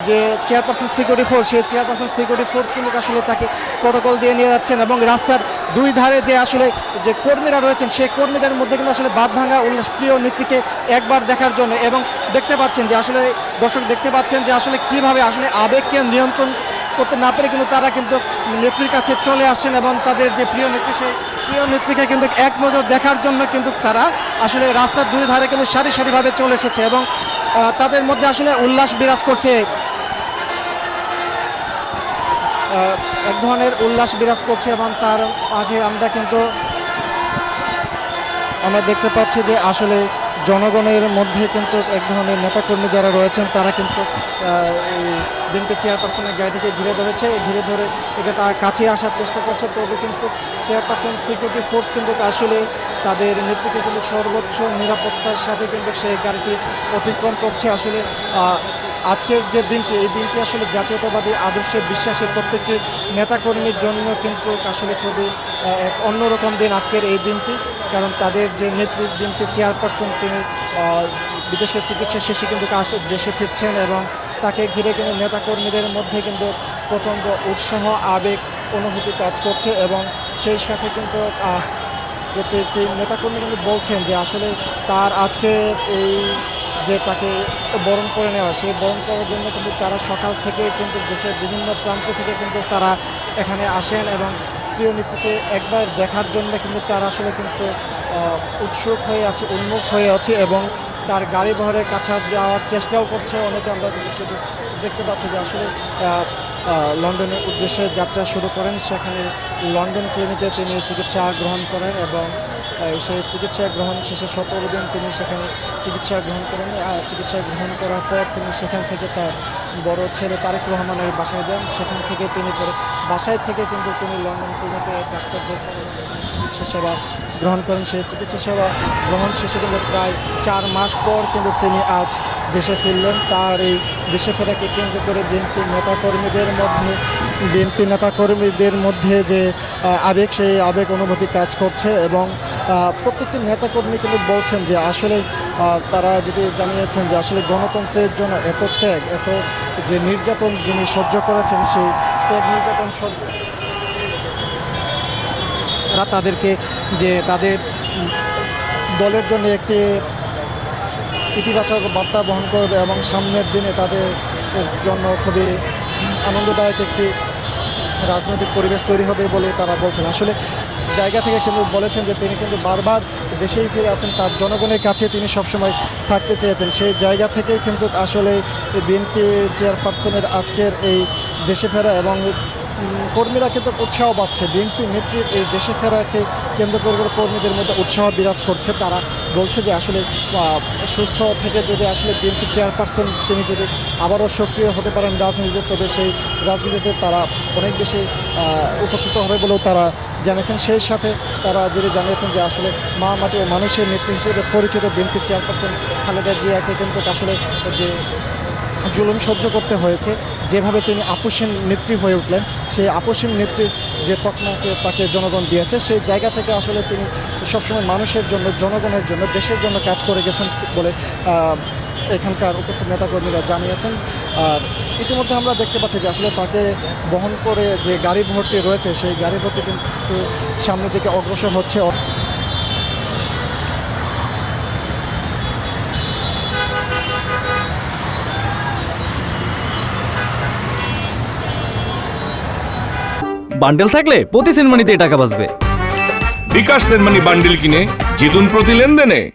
যে chairperson security force, সেই chairperson security force কিন্তু আসলে তাকে প্রটোকল দিয়ে নিয়ে যাচ্ছেন এবং রাস্তার দুই ধারে যে আসলে যে কর্মীরা রয়েছেন সেই কর্মীদের মধ্যে কিন্তু আসলে বাঁধভাঙা উল্লাসপ্রিয় নেত্রীকে একবার দেখার জন্য, এবং দেখতে পাচ্ছেন যে আসলে দর্শক দেখতে পাচ্ছেন যে আসলে কিভাবে আসলে আবেগকে নিয়ন্ত্রণ করতে না পেরে কিন্তু তারা কিন্তু নেত্রীর কাছে চলে আসছেন এবং তাদের যে প্রিয় নেত্রী সেই প্রিয় নেত্রীকে কিন্তু এক নজর দেখার জন্য কিন্তু তারা আসলে রাস্তার দুই ধারে কিন্তু সারি সারিভাবে চলে এসেছে এবং তাদের মধ্যে আসলে উল্লাস বিরাজ করছে, এক ধরনের উল্লাস বিরাজ করছে এবং তার মাঝে আমরা দেখতে পাচ্ছি যে আসলে জনগণের মধ্যে কিন্তু এক ধরনের নেতাকর্মী যারা রয়েছেন তারা কিন্তু বিএনপি চেয়ারপারসনের গাড়িটিকে ঘিরে ধরেছে, ঘিরে ধরে একে তার কাছে আসার চেষ্টা করছে। তবে কিন্তু চেয়ারপারসন সিকিউরিটি ফোর্স কিন্তু আসলে তাদের নেত্রীকে কিন্তু সর্বোচ্চ নিরাপত্তার সাথে কিন্তু সেই গাড়িটি অতিক্রম করছে। আসলে আজকের যে দিনটি, এই দিনটি আসলে জাতীয়তাবাদী আদর্শে বিশ্বাসী প্রত্যেকটি নেতাকর্মীর জন্য কিন্তু আসলে খুবই এক অন্যরকম দিন আজকের এই দিনটি, কারণ তাদের যে নেত্রী বিএনপি চেয়ারপারসন তিনি বিদেশের চিকিৎসা শেষে কিন্তু দেশে ফিরছেন এবং তাকে ঘিরে কিন্তু নেতাকর্মীদের মধ্যে কিন্তু প্রচণ্ড উৎসাহ আবেগ অনুভূতি কাজ করছে এবং সেই সাথে কিন্তু প্রত্যেকটি নেতাকর্মী কিন্তু বলছেন যে আসলে তার আজকে এই যে তাকে বরণ করে নেওয়া, সেই বরণ করার জন্য কিন্তু তারা সকাল থেকে কিন্তু দেশের বিভিন্ন প্রান্ত থেকে কিন্তু তারা এখানে আসেন এবং প্রিয় নেত্রীকে একবার দেখার জন্য কিন্তু তারা আসলে কিন্তু উৎসুক হয়ে আছে, উন্মুখ হয়ে আছে এবং তার গাড়ি বহরের কাছে যাওয়ার চেষ্টাও করছে। অনেকে আমরা সেটি দেখতে পাচ্ছি যে আসলে লন্ডনের উদ্দেশ্যে যাত্রা শুরু করেন, সেখানে লন্ডন ক্লিনিকে তিনি চিকিৎসা গ্রহণ করেন এবং সেই চিকিৎসা গ্রহণ শেষে 17 দিন তিনি সেখানে চিকিৎসা গ্রহণ করেন। চিকিৎসা গ্রহণ করার পর তিনি সেখান থেকে তার বড় ছেলে তারেক রহমানের বাসায় যান, সেখান থেকে তিনি পরে বাসায় থেকে কিন্তু তিনি লন্ডন ক্লিনিকে ডাক্তারদের চিকিৎসা সেবা গ্রহণ করেন। সেই চিকিৎসা সেবা গ্রহণ শেষে কিন্তু প্রায় 4 মাস পর কিন্তু তিনি আজ দেশে ফিরলেন। তার এই দেশে ফেরাকে কেন্দ্র করে বিএনপি নেতাকর্মীদের মধ্যে যে আবেগ, সেই আবেগ অনুভূতি কাজ করছে এবং প্রত্যেকটি নেতাকর্মী কিন্তু বলছেন যে আসলে তারা যেটি জানিয়েছেন যে আসলে গণতন্ত্রের জন্য এত ত্যাগ, এত যে নির্যাতন যিনি সহ্য করেছেন, সেই ত্যাগ নির্যাতন সহ্য তাদেরকে যে তাদের দলের জন্য একটি ইতিবাচক বার্তা বহন করবে এবং সামনের দিনে তাদের জন্য খুবই আনন্দদায়ক একটি রাজনৈতিক পরিবেশ তৈরি হবে বলে তারা বলছেন। আসলে জায়গা থেকে কিন্তু বলেছেন যে তিনি কিন্তু বারবার দেশেই ফিরে আছেন, তার জনগণের কাছে তিনি সবসময় থাকতে চেয়েছেন। সেই জায়গা থেকেই কিন্তু আসলে বিএনপি চেয়ারপারসনের আজকের এই দেশে ফেরা এবং কর্মীরা কিন্তু উৎসাহ পাচ্ছে। বিএনপি নেত্রীর এই দেশে ফেরাকে কেন্দ্র করে কর্মীদের মধ্যে উৎসাহ বিরাজ করছে। তারা বলছে যে আসলে সুস্থ থেকে যদি আসলে বিএনপি চেয়ারপারসন তিনি যদি আবারও সক্রিয় হতে পারেন রাজনীতিতে, তবে সেই রাজনীতিতে তারা অনেক বেশি উপকৃত হবে বলেও তারা জানিয়েছেন। সেই সাথে তারা যেটি জানিয়েছেন যে আসলে মা মাটি ও মানুষের নেত্রী হিসেবে পরিচিত বিএনপি চেয়ারপারসন খালেদা জিয়াকে কিন্তু আসলে যে জুলুম সহ্য করতে হয়েছে, যেভাবে তিনি আপসহীন নেত্রী হয়ে উঠলেন, সেই আপসহীন নেত্রীর যে তকমাকে তাকে জনগণ দিয়েছে, সেই জায়গা থেকে আসলে তিনি সবসময় মানুষের জন্য, জনগণের জন্য, দেশের জন্য কাজ করে গেছেন বলে এখানকার উপস্থিত নেতাকর্মীরা জানিয়েছেন। আর ইতিমধ্যে আমরা দেখতে পাচ্ছি যে আসলে তাকে বহন করে যে গাড়ি ভর্তি রয়েছে, সেই গাড়ি ভর্তি কিন্তু সামনের দিকে অগ্রসর হচ্ছে। বান্ডেল থাকলে প্রতি সেনমানিতে টাকা বাঁচবে। বিকাশ সেনমানি বান্ডেল কিনে জিতুন প্রতি লেনদেনে।